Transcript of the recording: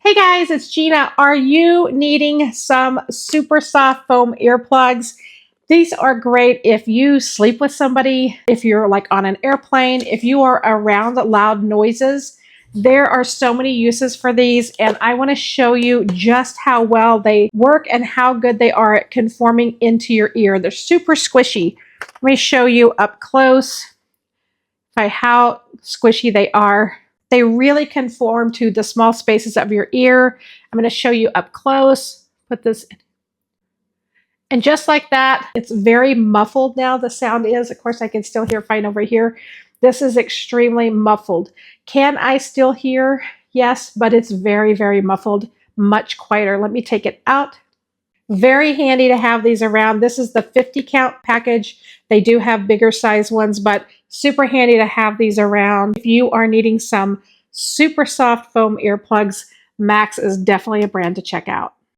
Hey guys, it's Gina. Are you needing some super soft foam earplugs? These are great if you sleep with somebody, if you're like on an airplane, if you are around loud noises. There are so many uses for these, and I want to show you just how well they work and how good they are at conforming into your ear. They're super squishy. Let me show you up close by how squishy they are. They really conform to the small spaces of your ear. I'm going to show you up close. Put this in. And just like that, it's very muffled now, the sound is. Of course, I can still hear fine over here. This is extremely muffled. Can I still hear? Yes, but it's very, very muffled, much quieter. Let me take it out. Very handy to have these around. This is the 50 count package. They do have bigger size ones, but super handy to have these around. If you are needing some super soft foam earplugs, Mack is definitely a brand to check out.